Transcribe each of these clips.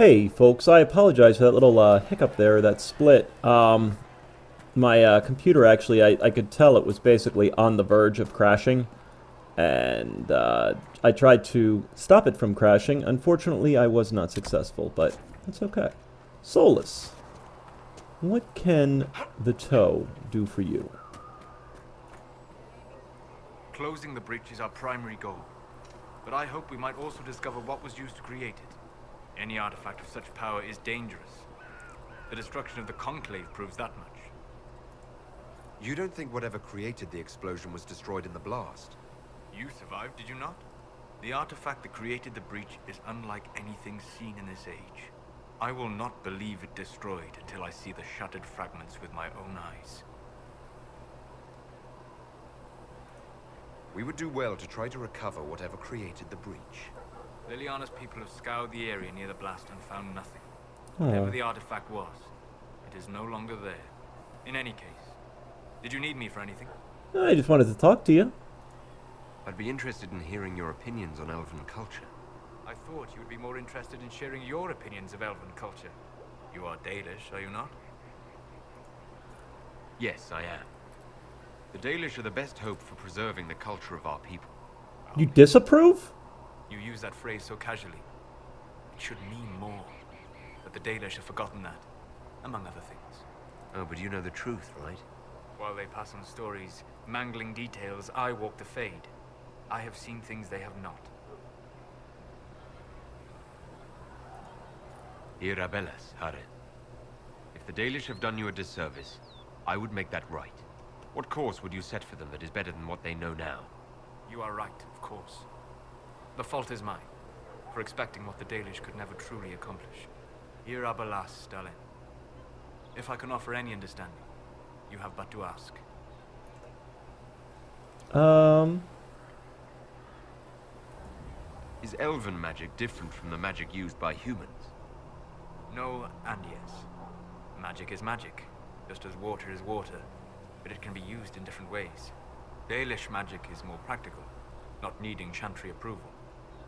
Hey, folks, I apologize for that little hiccup there, that split. My computer actually, I could tell it was basically on the verge of crashing, and I tried to stop it from crashing. Unfortunately, I was not successful, but that's okay. Solus, what can the toe do for you? Closing the breach is our primary goal, but I hope we might also discover what was used to create it. Any artifact of such power is dangerous. The destruction of the Conclave proves that much. You don't think whatever created the explosion was destroyed in the blast? You survived, did you not? The artifact that created the breach is unlike anything seen in this age. I will not believe it destroyed until I see the shattered fragments with my own eyes. We would do well to try to recover whatever created the breach. Liliana's people have scoured the area near the blast and found nothing. Oh. Whatever the artifact was, it is no longer there. In any case, did you need me for anything? I just wanted to talk to you. I'd be interested in hearing your opinions on Elven culture. I thought you would be more interested in sharing your opinions of Elven culture. You are Dalish, are you not? Yes, I am. The Dalish are the best hope for preserving the culture of our people. You disapprove? You use that phrase so casually. It should mean more. But the Dalish have forgotten that, among other things. Oh, but you know the truth, right? While they pass on stories, mangling details, I walk the Fade. I have seen things they have not. Irabellas, Hare. If the Dalish have done you a disservice, I would make that right. What course would you set for them that is better than what they know now? You are right, of course. The fault is mine, for expecting what the Dalish could never truly accomplish. Irabalas, Stalin. If I can offer any understanding, you have but to ask. Is Elven magic different from the magic used by humans? No and yes. Magic is magic, just as water is water, but it can be used in different ways. Dalish magic is more practical, not needing chantry approval,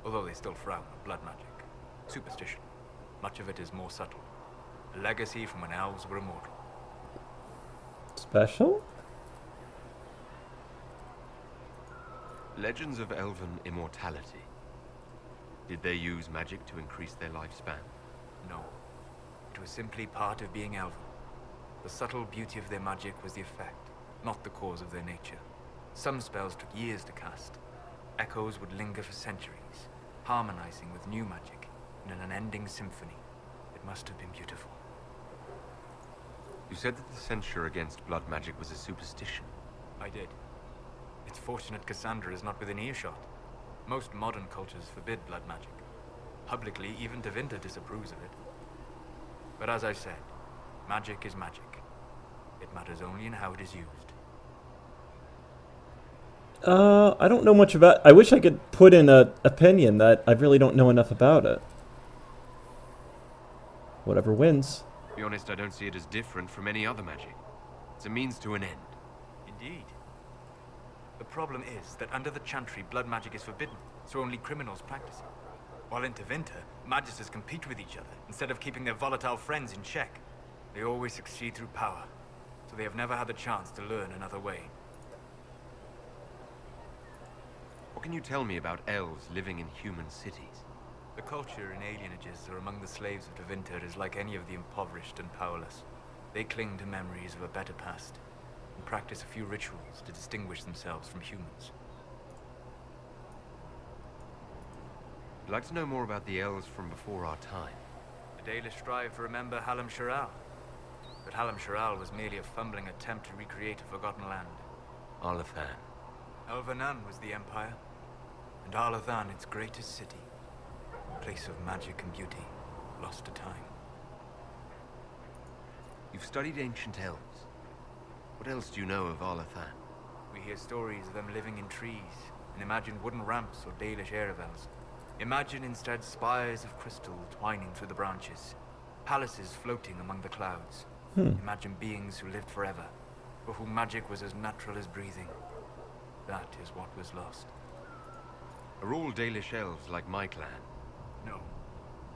although they still frown on blood magic. Superstition. Much of it is more subtle. A legacy from when elves were immortal. Special? Legends of Elven immortality. Did they use magic to increase their lifespan? No. It was simply part of being Elven. The subtle beauty of their magic was the effect, not the cause of their nature. Some spells took years to cast. Echoes would linger for centuries, harmonizing with new magic in an unending symphony. It must have been beautiful. You said that the censure against blood magic was a superstition. I did. It's fortunate Cassandra is not within earshot. Most modern cultures forbid blood magic. Publicly, even Tevinter disapproves of it. But as I said, magic is magic. It matters only in how it is used. I don't know much about... I wish I could put in an opinion that I really don't know enough about it. Whatever wins. To be honest, I don't see it as different from any other magic. It's a means to an end. Indeed. The problem is that under the Chantry, blood magic is forbidden, so only criminals practice it. While in Tevinter, magisters compete with each other, instead of keeping their volatile friends in check. They always succeed through power, so they have never had the chance to learn another way. What can you tell me about elves living in human cities? The culture in alienages or among the slaves of Tevinter is like any of the impoverished and powerless. They cling to memories of a better past, and practice a few rituals to distinguish themselves from humans. I'd like to know more about the elves from before our time. The Dalish strive to remember Hallam Sharal, but Hallam Sharal was merely a fumbling attempt to recreate a forgotten land. Arlathan. Elvenan was the empire, and Arlathan its greatest city. A place of magic and beauty, lost to time. You've studied ancient elves. What else do you know of Arlathan? We hear stories of them living in trees, and imagine wooden ramps or Dalish aeravels. Imagine instead spires of crystal twining through the branches, palaces floating among the clouds. Imagine beings who lived forever, for whom magic was as natural as breathing. That is what was lost. Are all Dalish elves like my clan? No.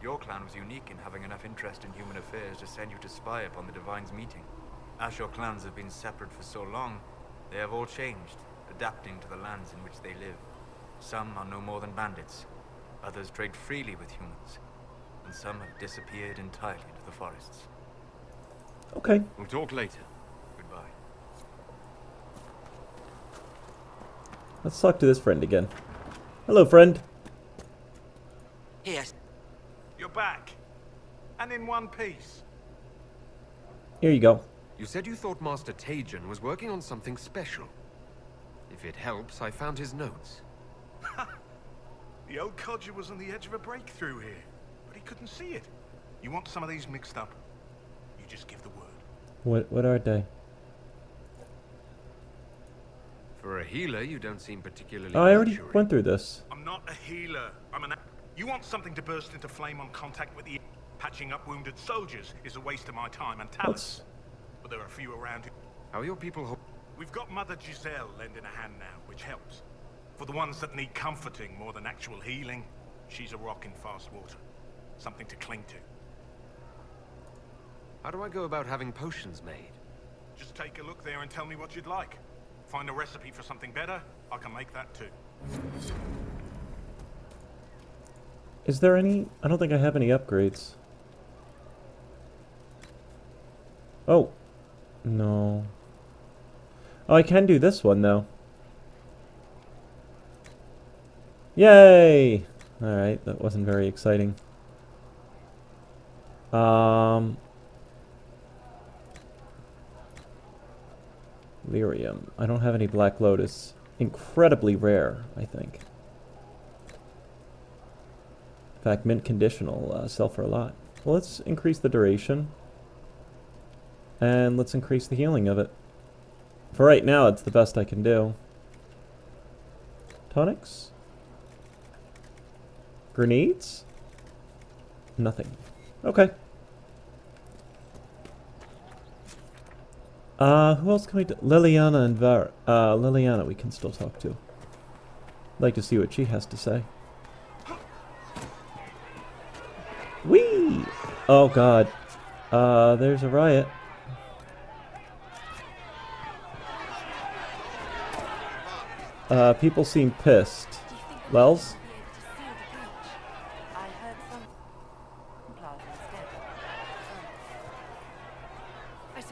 Your clan was unique in having enough interest in human affairs to send you to spy upon the Divine's meeting. As your clans have been separate for so long, they have all changed, adapting to the lands in which they live. Some are no more than bandits, others trade freely with humans, and some have disappeared entirely into the forests. Okay. We'll talk later. Goodbye. Let's talk to this friend again. Hello, friend. Yes. You're back. And in one piece. Here you go. You said you thought Master Tajan was working on something special. If it helps, I found his notes. The old codger was on the edge of a breakthrough here, but he couldn't see it. You want some of these mixed up? You just give the word. What are they? For a healer, you don't seem particularly Oh, I already nurturing. went through this. I'm not a healer. I'm an... You want something to burst into flame on contact with the... Patching up wounded soldiers is a waste of my time and talent. Let's... But there are a few around who... How are your people We've got Mother Giselle lending a hand now, which helps. For the ones that need comforting more than actual healing, she's a rock in fast water. Something to cling to. How do I go about having potions made? Just take a look there and tell me what you'd like. Find a recipe for something better, I can make that too. Is there any... I don't think I have any upgrades. Oh. No. Oh, I can do this one, though. Yay! Alright, that wasn't very exciting. Lyrium. I don't have any Black Lotus. Incredibly rare, I think. In fact, mint conditional sell for a lot. Well, let's increase the duration. And let's increase the healing of it. For right now, it's the best I can do. Tonics? Grenades? Nothing. Okay. Who else can we do? Liliana and Liliana we can still talk to. I'd like to see what she has to say. Whee! Oh god. There's a riot. People seem pissed. Lels?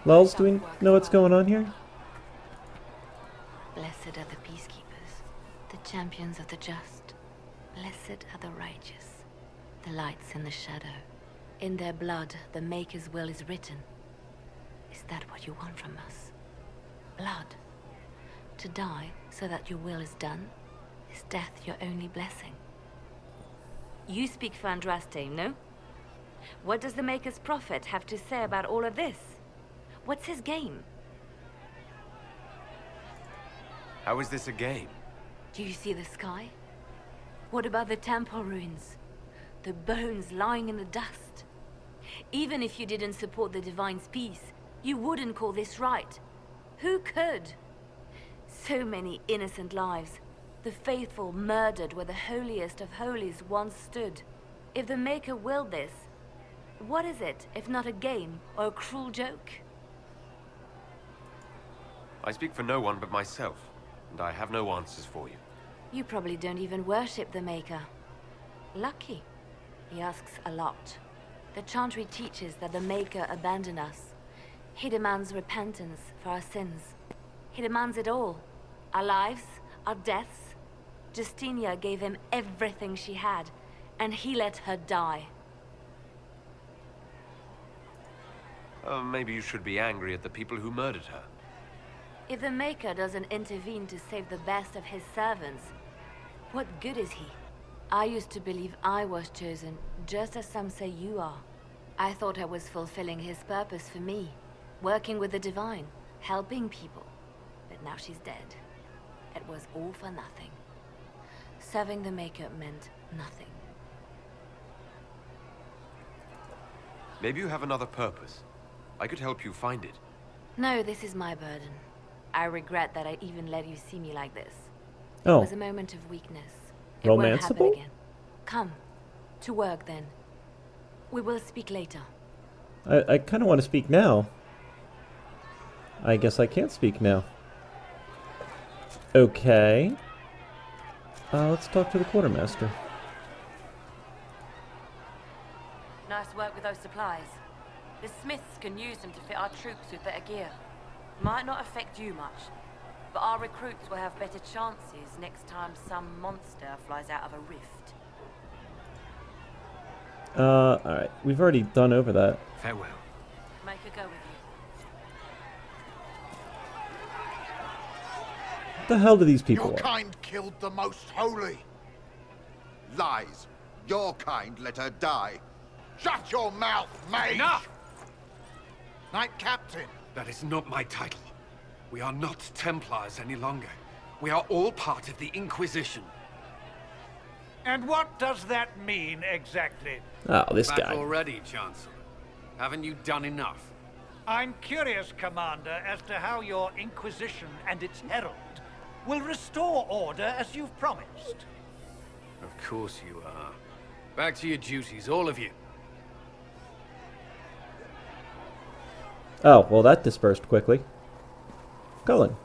Lels, do we know what's going on here? Blessed are the peacekeepers, the champions of the just. Blessed are the righteous, the lights in the shadow. In their blood, the Maker's will is written. Is that what you want from us? Blood? To die so that your will is done? Is death your only blessing? You speak for Andraste, no? What does the Maker's prophet have to say about all of this? What's his game? How is this a game? Do you see the sky? What about the temple ruins? The bones lying in the dust? Even if you didn't support the Divine's peace, you wouldn't call this right. Who could? So many innocent lives. The faithful murdered where the holiest of holies once stood. If the Maker willed this, what is it if not a game or a cruel joke? I speak for no one but myself, and I have no answers for you. You probably don't even worship the Maker. Lucky. He asks a lot. The Chantry teaches that the Maker abandoned us. He demands repentance for our sins. He demands it all. Our lives, our deaths. Justinia gave him everything she had, and he let her die. Maybe you should be angry at the people who murdered her. If the Maker doesn't intervene to save the best of his servants, what good is he? I used to believe I was chosen, just as some say you are. I thought I was fulfilling his purpose for me, working with the Divine, helping people. But now she's dead. It was all for nothing. Serving the Maker meant nothing. Maybe you have another purpose. I could help you find it. No, this is my burden. I regret that I even let you see me like this. Oh. It was a moment of weakness. It won't happen Romanceable? again. Come. To work, then. We will speak later. I kind of want to speak now. I guess I can't speak now. Okay. Let's talk to the quartermaster. Nice work with those supplies. The smiths can use them to fit our troops with better gear. Might not affect you much, but our recruits will have better chances next time some monster flies out of a rift. Alright. We've already done over that. Farewell. Make a go with you. What the hell do these people Your want? kind killed the most holy. Lies. Your kind let her die. Shut your mouth, mage! Enough! Knight Captain. That is not my title. We are not Templars any longer. We are all part of the Inquisition. And what does that mean exactly? Oh, this Back guy. already, Chancellor. Haven't you done enough? I'm curious, Commander, as to how your Inquisition and its herald will restore order as you've promised. Of course you are. Back to your duties, all of you. Oh, well, that dispersed quickly. Cullen.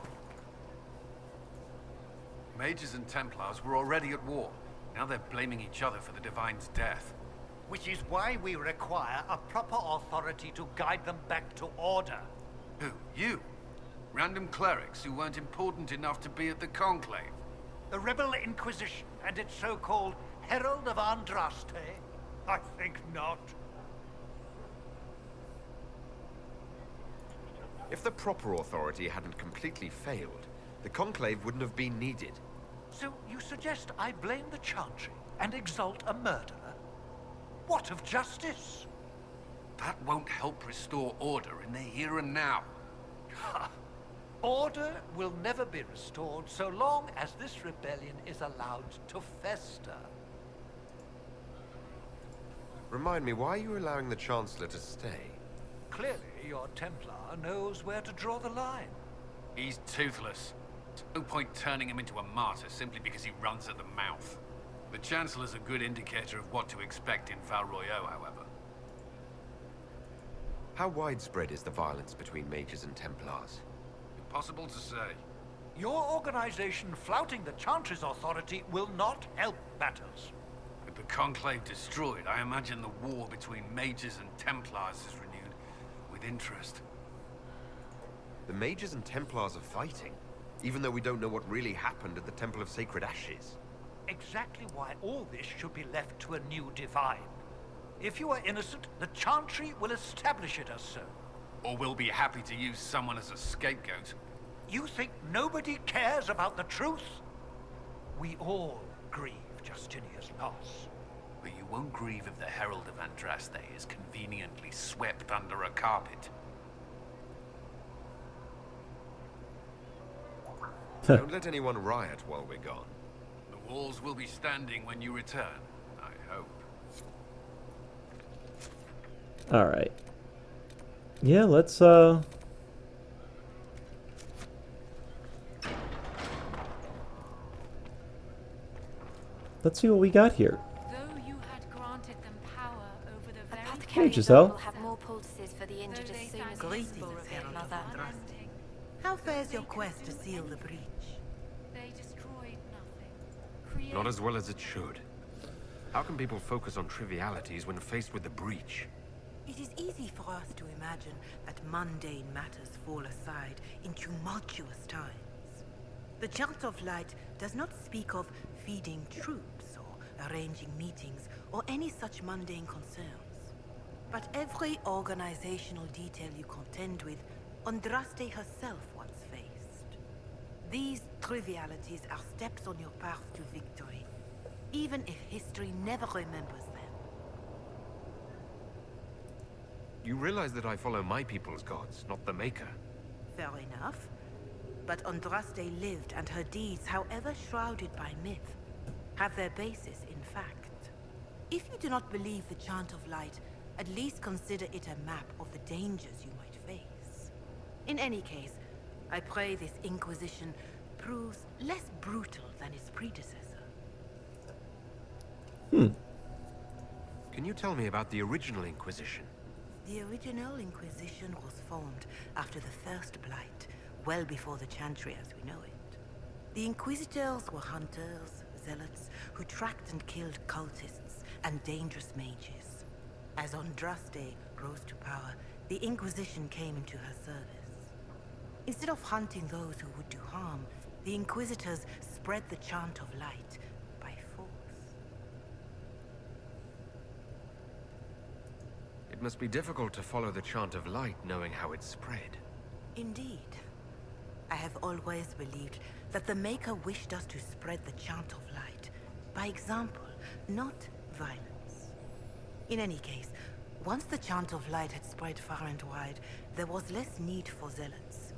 Mages and Templars were already at war. Now they're blaming each other for the Divine's death. Which is why we require a proper authority to guide them back to order. Who? You? Random clerics who weren't important enough to be at the Conclave? The Rebel Inquisition and its so-called Herald of Andraste? I think not. If the proper authority hadn't completely failed, the Conclave wouldn't have been needed. So you suggest I blame the Chantry and exalt a murderer? What of justice? That won't help restore order in the here and now. Order will never be restored so long as this rebellion is allowed to fester. Remind me, why are you allowing the Chancellor to stay? Clearly, your Templar knows where to draw the line. He's toothless. No point turning him into a martyr simply because he runs at the mouth. The Chancellor's a good indicator of what to expect in Val Royeaux, however. How widespread is the violence between mages and Templars? Impossible to say. Your organization flouting the Chantry's authority will not help matters. With the Conclave destroyed, I imagine the war between mages and Templars is renewed with interest. The mages and Templars are fighting, even though we don't know what really happened at the Temple of Sacred Ashes. Exactly why all this should be left to a new divine. If you are innocent, the Chantry will establish it as so. Or we'll be happy to use someone as a scapegoat. You think nobody cares about the truth? We all grieve Justinia's loss. But you won't grieve if the Herald of Andraste is conveniently swept under a carpet. Don't let anyone riot while we're gone. The walls will be standing when you return, I hope. Alright. Yeah, let's, let's see what we got here. Though you had granted them power over the very Hey, Giselle. will have more poultices for the injured as soon as Greetings, possible, Herald Mother. of Andraste. How fares your quest to seal the breach? They destroyed nothing. Not as well as it should. How can people focus on trivialities when faced with the breach? It is easy for us to imagine that mundane matters fall aside in tumultuous times. The Chant of Light does not speak of feeding troops or arranging meetings or any such mundane concerns. But every organizational detail you contend with, Andraste herself once faced. These trivialities are steps on your path to victory, even if history never remembers them. You realize that I follow my people's gods, not the Maker. Fair enough. But Andraste lived, and her deeds, however shrouded by myth, have their basis in fact. If you do not believe the Chant of Light, at least consider it a map of the dangers you might face. In any case, I pray this Inquisition proves less brutal than its predecessor. Can you tell me about the original Inquisition? The original Inquisition was formed after the First Blight, well before the Chantry as we know it. The Inquisitors were hunters, zealots, who tracked and killed cultists and dangerous mages. As Andraste rose to power, the Inquisition came into her service. Instead of hunting those who would do harm, the Inquisitors spread the chant of light by force. It must be difficult to follow the chant of light knowing how it's spread. Indeed. I have always believed that the Maker wished us to spread the chant of light by example, not violence. In any case, once the chant of light had spread far and wide, there was less need for zealots.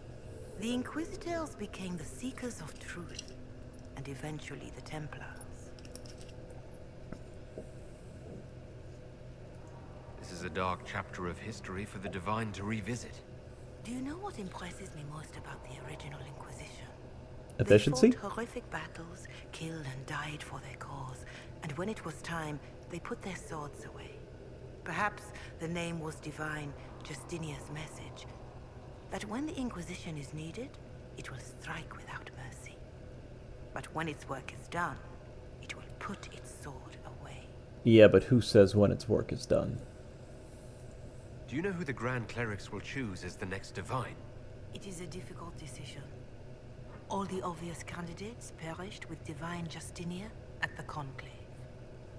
The Inquisitors became the seekers of truth, and eventually the Templars. This is a dark chapter of history for the Divine to revisit. Do you know what impresses me most about the original Inquisition? Efficiency? They fought horrific battles, killed and died for their cause, and when it was time, they put their swords away. Perhaps the name was divine, Justinia's message, that when the Inquisition is needed, it will strike without mercy. But when its work is done, it will put its sword away. Yeah, but who says when its work is done? Do you know who the Grand Clerics will choose as the next Divine? It is a difficult decision. All the obvious candidates perished with Divine Justinia at the Conclave.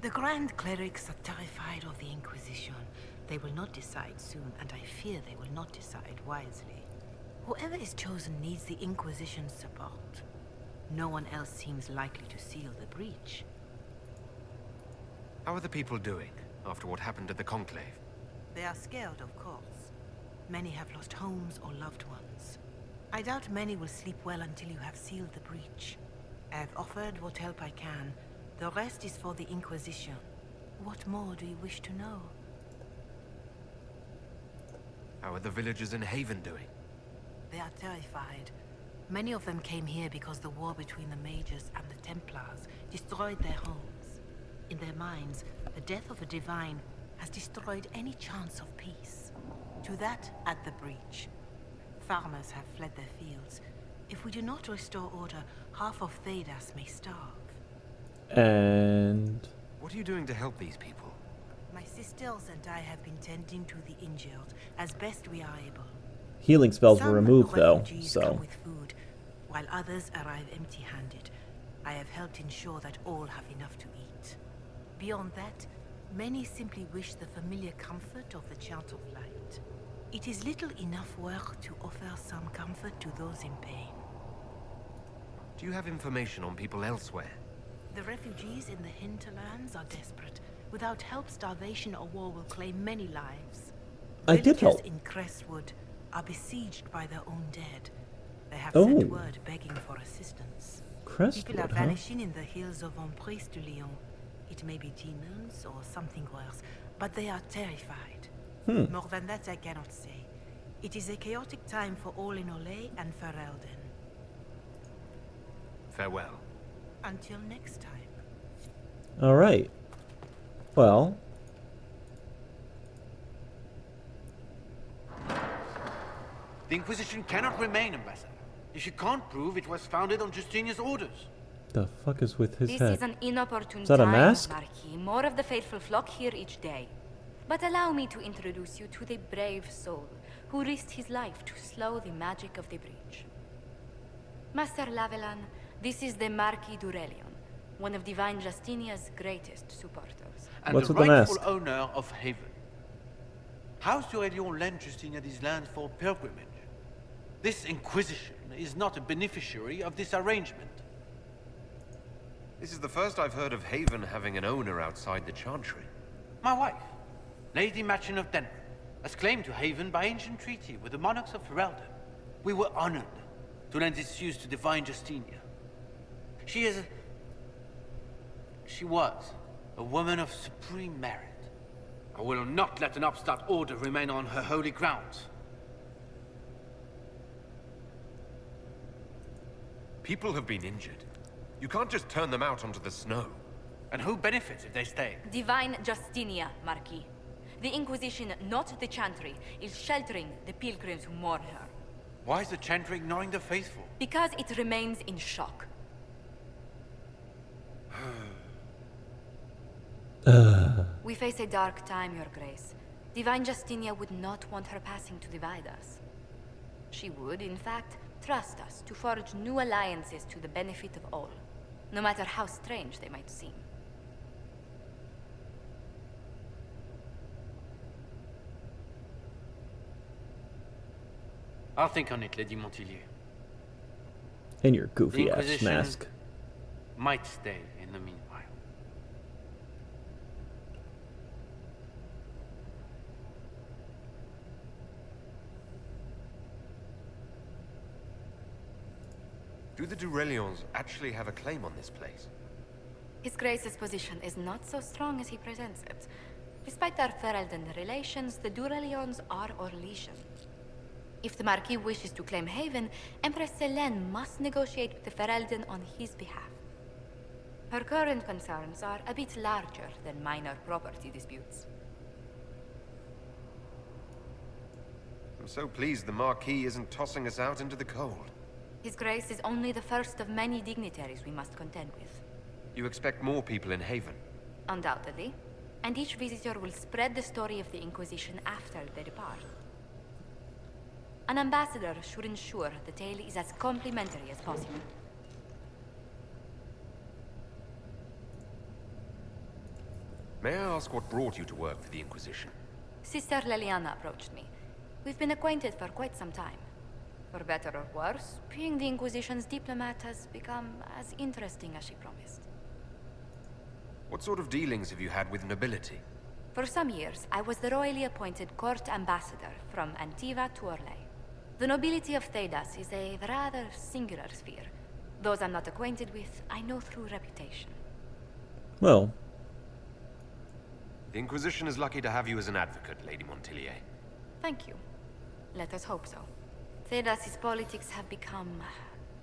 The Grand Clerics are terrified of the Inquisition. They will not decide soon, and I fear they will not decide wisely. Whoever is chosen needs the Inquisition's support. No one else seems likely to seal the breach. How are the people doing after what happened at the Conclave? They are scared, of course. Many have lost homes or loved ones. I doubt many will sleep well until you have sealed the breach. I have offered what help I can. The rest is for the Inquisition. What more do you wish to know? How are the villagers in Haven doing? They are terrified. Many of them came here because the war between the Mages and the Templars destroyed their homes. In their minds, the death of a Divine has destroyed any chance of peace. To that, add the breach. Farmers have fled their fields. If we do not restore order, half of Thedas may starve. And... what are you doing to help these people? My sisters and I have been tending to the injured as best we are able. healing spells were Some removed, though, refugees so... come with food, while others arrive empty-handed. I have helped ensure that all have enough to eat. Beyond that, many simply wish the familiar comfort of the Chant of Light. It is little enough work to offer some comfort to those in pain. Do you have information on people elsewhere? The refugees in the hinterlands are desperate. Without help, starvation or war will claim many lives. I did help. Villagers in Crestwood are besieged by their own dead. They have Oh. sent word begging for assistance. Crestwood, People are huh? vanishing in the hills of Emprise de Lyon. It may be demons or something worse, but they are terrified. More than that I cannot say. It is a chaotic time for all in Olay and Ferelden. Farewell. Until next time. Alright. Well... The Inquisition cannot remain, Ambassador, if you can't prove it was founded on Justinia's orders. the fuck is with his This head? is an inopportune Is that a time, mask? Marquis. More of the faithful flock here each day. But allow me to introduce you to the brave soul who risked his life to slow the magic of the breach. Master Lavelan, this is the Marquis d'Aurelion, one of Divine Justinia's greatest supporters. And What's the with the rightful mask? owner of Haven. House d'Aurelion lent Justinia these lands for pilgrimage. This Inquisition is not a beneficiary of this arrangement. This is the first I've heard of Haven having an owner outside the Chantry. My wife, Lady Machin of Denver, has claimed to Haven by ancient treaty with the monarchs of Ferelden. We were honored to lend its use to Divine Justinia. She was a woman of supreme merit. I will not let an upstart order remain on her holy grounds. People have been injured. You can't just turn them out onto the snow. And who benefits if they stay? Divine Justinia, Marquis. The Inquisition, not the Chantry, is sheltering the pilgrims who mourn her. Why is the Chantry ignoring the faithful? Because it remains in shock. We face a dark time, Your Grace. Divine Justinia would not want her passing to divide us. She would, in fact, trust us to forge new alliances to the benefit of all, no matter how strange they might seem. I'll think on it, Lady Montilyet. In your goofy-ass mask. Might stay in the meanwhile. Do the Durelions actually have a claim on this place? His Grace's position is not so strong as he presents it. Despite our Ferelden relations, the Durelions are Orlesian. If the Marquis wishes to claim Haven, Empress Selene must negotiate with the Ferelden on his behalf. Her current concerns are a bit larger than minor property disputes. I'm so pleased the Marquis isn't tossing us out into the cold. His Grace is only the first of many dignitaries we must contend with. You expect more people in Haven? Undoubtedly. And each visitor will spread the story of the Inquisition after they depart. An ambassador should ensure the tale is as complimentary as possible. May I ask what brought you to work for the Inquisition? Sister Leliana approached me. We've been acquainted for quite some time. For better or worse, being the Inquisition's diplomat has become as interesting as she promised. What sort of dealings have you had with nobility? For some years, I was the royally appointed court ambassador from Antiva to Orlais. The nobility of Thedas is a rather singular sphere. Those I'm not acquainted with, I know through reputation. Well. The Inquisition is lucky to have you as an advocate, Lady Montilyet. Thank you. Let us hope so. Thedas's politics have become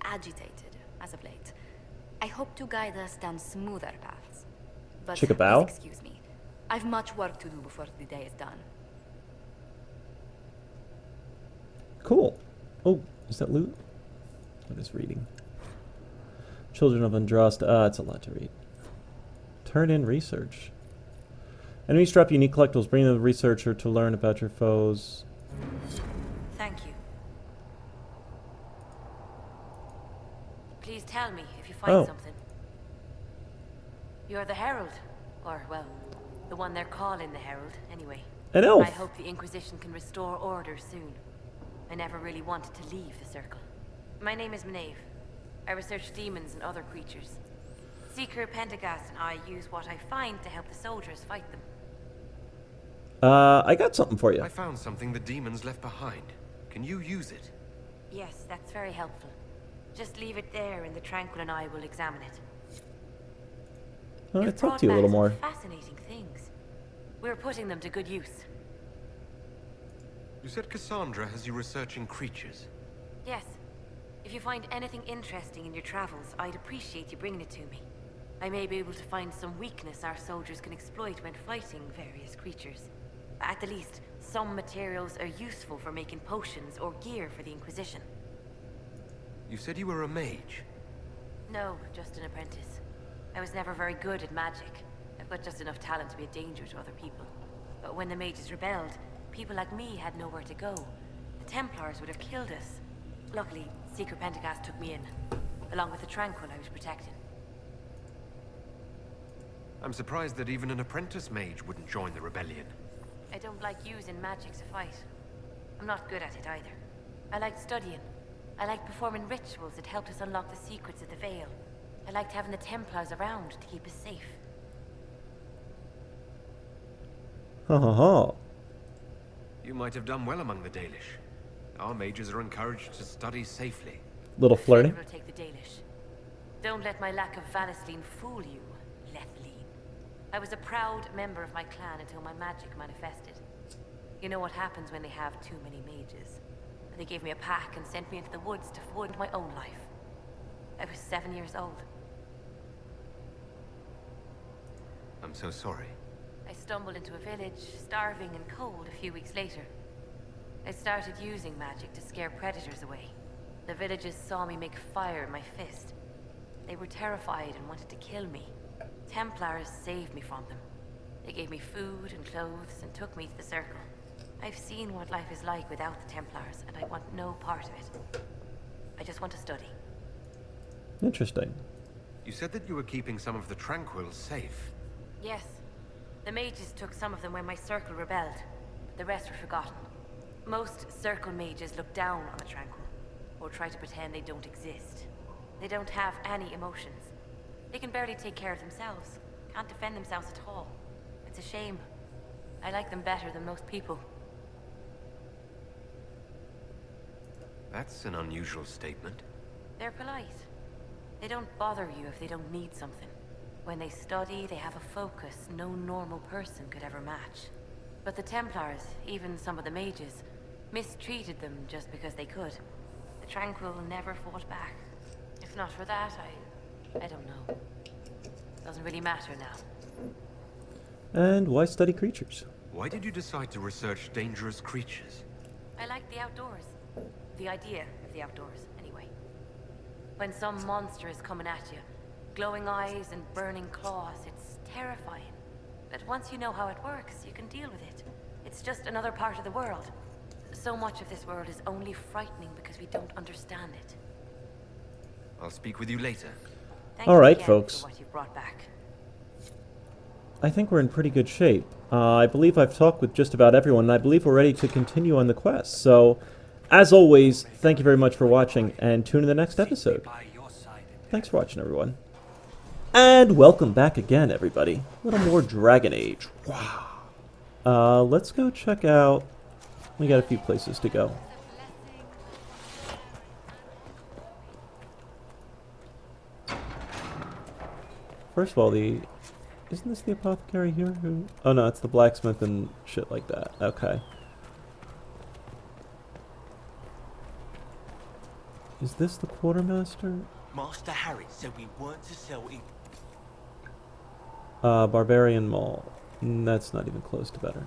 agitated as of late. I hope to guide us down smoother paths. But please excuse me. I've much work to do before the day is done. Cool. Oh, is that loot? What is reading? Children of Andraste. It's a lot to read. Turn in research. Enemies drop unique collectibles. Bring the researcher to learn about your foes. Thank you. Please tell me if you find something. You're the Herald. Or, well, the one they're calling the Herald, anyway. An elf! I hope the Inquisition can restore order soon. I never really wanted to leave the Circle. My name is Maeve. I research demons and other creatures. Seeker Pentagast and I use what I find to help the soldiers fight them. I got something for you. I found something the demons left behind. Can you use it? Yes, that's very helpful. Just leave it there and the Tranquil and I will examine it. Alright, talk to you a little more. Fascinating things. We're putting them to good use. You said Cassandra has you researching creatures. Yes. If you find anything interesting in your travels, I'd appreciate you bringing it to me. I may be able to find some weakness our soldiers can exploit when fighting various creatures. At the least, some materials are useful for making potions or gear for the Inquisition. You said you were a mage? No, just an apprentice. I was never very good at magic. I've got just enough talent to be a danger to other people. But when the mages rebelled, people like me had nowhere to go. The Templars would have killed us. Luckily, Seeker Pentagast took me in, along with the Tranquil I was protecting. I'm surprised that even an apprentice mage wouldn't join the rebellion. I don't like using magic to fight. I'm not good at it either. I like studying. I like performing rituals that helped us unlock the secrets of the Veil. I liked having the Templars around to keep us safe. Ha ha ha. You might have done well among the Dalish. Our mages are encouraged to study safely. Little flirting. Will take the Dalish. Don't let my lack of Vanisline fool you, Lethleen. I was a proud member of my clan until my magic manifested. You know what happens when they have too many mages. They gave me a pack and sent me into the woods to forge my own life. I was 7 years old. I'm so sorry. I stumbled into a village, starving and cold a few weeks later. I started using magic to scare predators away. The villagers saw me make fire in my fist. They were terrified and wanted to kill me. Templars saved me from them. They gave me food and clothes and took me to the Circle. I've seen what life is like without the Templars, and I want no part of it. I just want to study. Interesting. You said that you were keeping some of the Tranquils safe. Yes. The mages took some of them when my Circle rebelled, but the rest were forgotten. Most Circle mages look down on the Tranquil, or try to pretend they don't exist. They don't have any emotions. They can barely take care of themselves, can't defend themselves at all. It's a shame. I like them better than most people. That's an unusual statement. They're polite. They don't bother you if they don't need something. When they study, they have a focus no normal person could ever match. But the Templars, even some of the mages, mistreated them just because they could. The Tranquil never fought back. If not for that, I don't know. Doesn't really matter now. And why study creatures? Why did you decide to research dangerous creatures? I like the outdoors. The idea of the outdoors, anyway. When some monster is coming at you, glowing eyes and burning claws, it's terrifying. But once you know how it works, you can deal with it. It's just another part of the world. So much of this world is only frightening because we don't understand it. I'll speak with you later. All right, folks. For what you brought back. I think we're in pretty good shape. I believe I've talked with just about everyone, and I believe we're ready to continue on the quest. So, as always, thank you very much for watching, and tune in the next episode. Thanks for watching, everyone. And welcome back again, everybody. A little more Dragon Age. Wow. Let's go check out... We got a few places to go. First of all, isn't this the apothecary here? Oh no, it's the blacksmith and shit like that. Okay. Is this the quartermaster? Master Harry said we weren't to sell in... Barbarian Mall. That's not even close to better.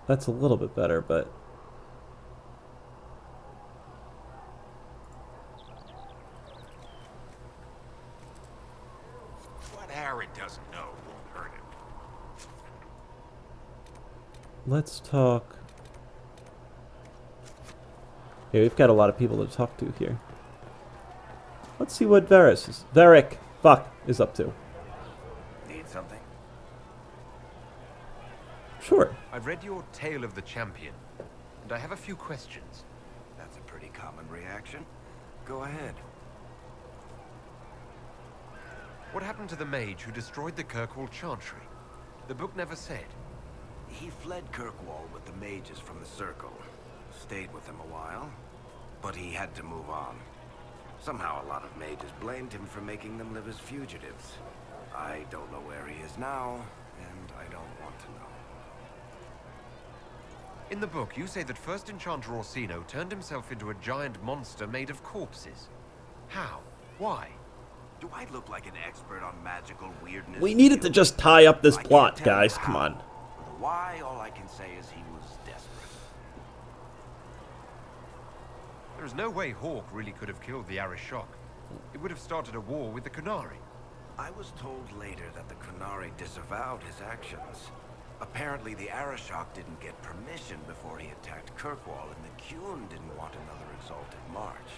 That's a little bit better, but... What Harry doesn't know won't hurt him. Let's talk... Yeah, we've got a lot of people to talk to here. Let's see what Varric is up to. Need something? Sure. I've read your Tale of the Champion, and I have a few questions. That's a pretty common reaction. Go ahead. What happened to the mage who destroyed the Kirkwall Chantry? The book never said. He fled Kirkwall with the mages from the Circle. Stayed with them a while, but he had to move on. Somehow a lot of mages blamed him for making them live as fugitives. I don't know where he is now, and I don't want to know. In the book, you say that First Enchanter Orsino turned himself into a giant monster made of corpses. How? Why? Do I look like an expert on magical weirdness? We needed to just tie up this plot, guys. Come on. For the why, all I can say is he was desperate. There is no way Hawk really could have killed the Arishok. It would have started a war with the Qunari. I was told later that the Qunari disavowed his actions. Apparently the Arishok didn't get permission before he attacked Kirkwall, and the Qun didn't want another exalted march.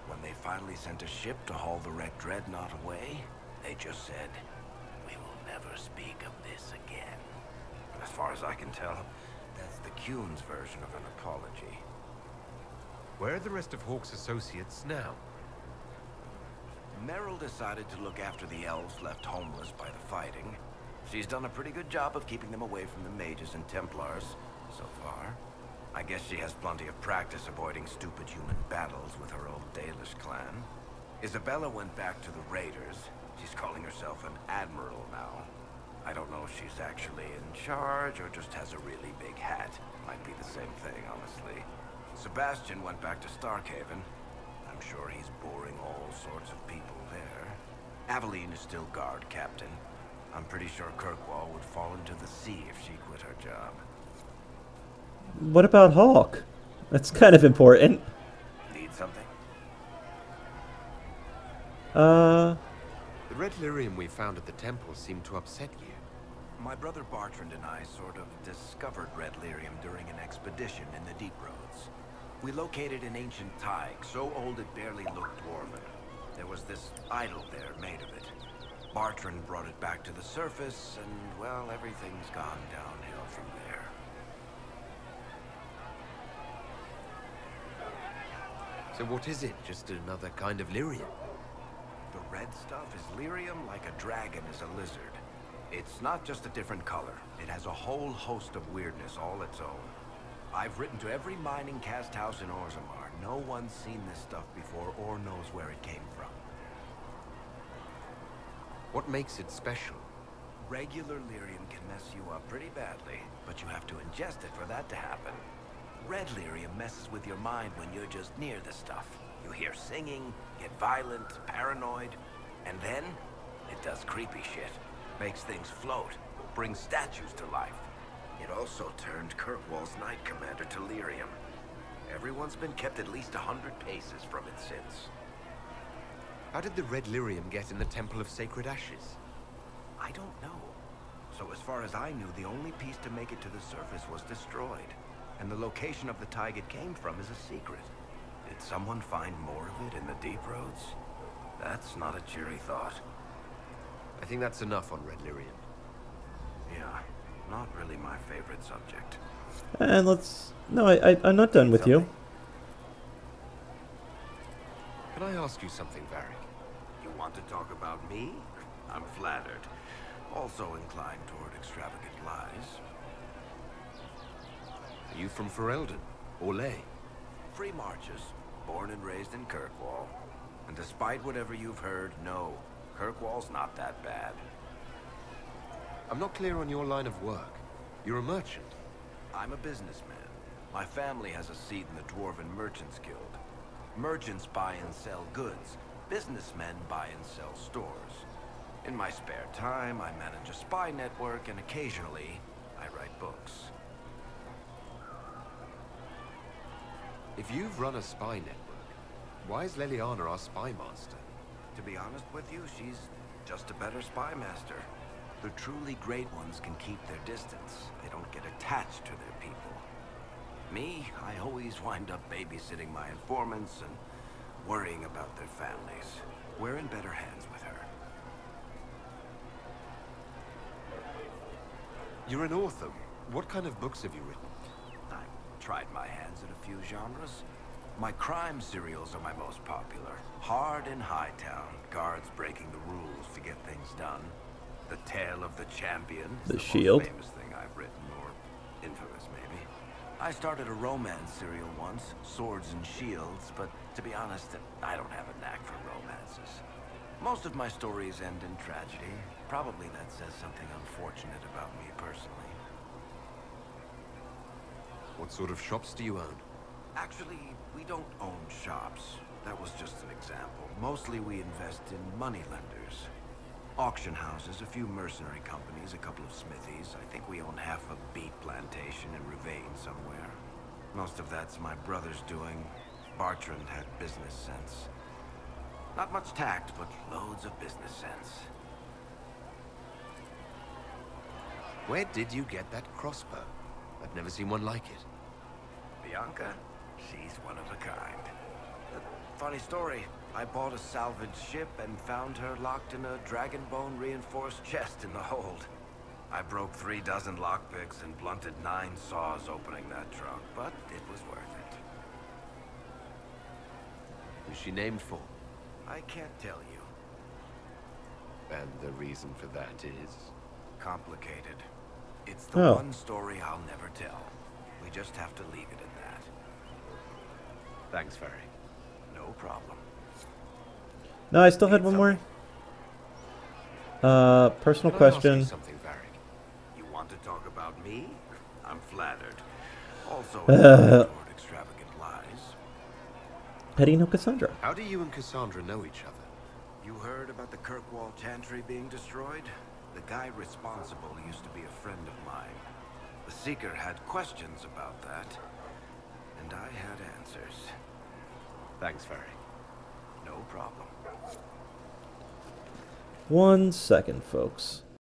When they finally sent a ship to haul the Red Dreadnought away, they just said, "We will never speak of this again." As far as I can tell, that's the Qun's version of an apology. Where are the rest of Hawk's associates now? Merrill decided to look after the elves left homeless by the fighting. She's done a pretty good job of keeping them away from the mages and Templars, so far. I guess she has plenty of practice avoiding stupid human battles with her old Dalish clan. Isabella went back to the Raiders. She's calling herself an admiral now. I don't know if she's actually in charge or just has a really big hat. Might be the same thing, honestly. Sebastian went back to Starkhaven. I'm sure he's boring all sorts of people there. Aveline is still guard captain. I'm pretty sure Kirkwall would fall into the sea if she quit her job. What about Hawk? That's kind of important. Need something? The red lyrium we found at the temple seemed to upset you. My brother Bartrand and I sort of discovered red lyrium during an expedition in the Deep Roads. We located an ancient thaig, so old it barely looked dwarven. There was this idol there made of it. Bartrand brought it back to the surface, and, well, everything's gone downhill from there. So what is it? Just another kind of lyrium? The red stuff is lyrium like a dragon is a lizard. It's not just a different color. It has a whole host of weirdness all its own. I've written to every mining cast house in Orzammar. No one's seen this stuff before or knows where it came from. What makes it special? Regular lyrium can mess you up pretty badly, but you have to ingest it for that to happen. Red lyrium messes with your mind when you're just near the stuff. You hear singing, get violent, paranoid, and then it does creepy shit. Makes things float, brings statues to life. It also turned Kirkwall's Knight Commander to lyrium. Everyone's been kept at least 100 paces from it since. How did the red lyrium get in the Temple of Sacred Ashes? I don't know. So as far as I knew, the only piece to make it to the surface was destroyed. And the location of the thaig it came from is a secret. Did someone find more of it in the Deep Roads? That's not a cheery thought. I think that's enough on red lyrium. Yeah, not really my favorite subject. And let's... No, I'm not done with you. Can I ask you something, Varric? You want to talk about me? I'm flattered. Also inclined toward extravagant lies. Are you from Ferelden? Or Ley? Free marches, born and raised in Kirkwall. And despite whatever you've heard, no, Kirkwall's not that bad. I'm not clear on your line of work. You're a merchant. I'm a businessman. My family has a seat in the Dwarven Merchants Guild. Merchants buy and sell goods. Businessmen buy and sell stores. In my spare time, I manage a spy network, and occasionally, I write books. If you've run a spy network, why is Leliana our spy master? To be honest with you, she's just a better spy master. The truly great ones can keep their distance. They don't get attached to their people. Me, I always wind up babysitting my informants and worrying about their families. We're in better hands with her. You're an author. What kind of books have you written? I've tried my hands at a few genres. My crime serials are my most popular. Hard in Hightown, guards breaking the rules to get things done. The Tale of the Champion is the Shield. most famous thing I've written, or infamous maybe. I started a romance serial once, Swords and Shields, but to be honest, I don't have a knack for romances. Most of my stories end in tragedy. Probably that says something unfortunate about me personally. What sort of shops do you own? Actually, we don't own shops. That was just an example. Mostly we invest in moneylenders. Auction houses, a few mercenary companies, a couple of smithies. I think we own half a beet plantation in Ravane somewhere. Most of that's my brother's doing. Bartrand had business sense. Not much tact, but loads of business sense. Where did you get that crossbow? I've never seen one like it. Bianca, she's one of a kind. Funny story. I bought a salvaged ship and found her locked in a dragonbone reinforced chest in the hold. I broke 36 lockpicks and blunted 9 saws opening that trunk, but it was worth it. Who's she named for? I can't tell you. And the reason for that is? Complicated. It's the one story I'll never tell. We just have to leave it at that. Thanks, Varric. No problem. No, I still had one more. Personal question. Something, Varric. You want to talk about me? I'm flattered. Also, toward extravagant lies. How do you know Cassandra? How do you and Cassandra know each other? You heard about the Kirkwall Chantry being destroyed? The guy responsible used to be a friend of mine. The Seeker had questions about that, and I had answers. Thanks, Varric. No problem. 1 second, folks.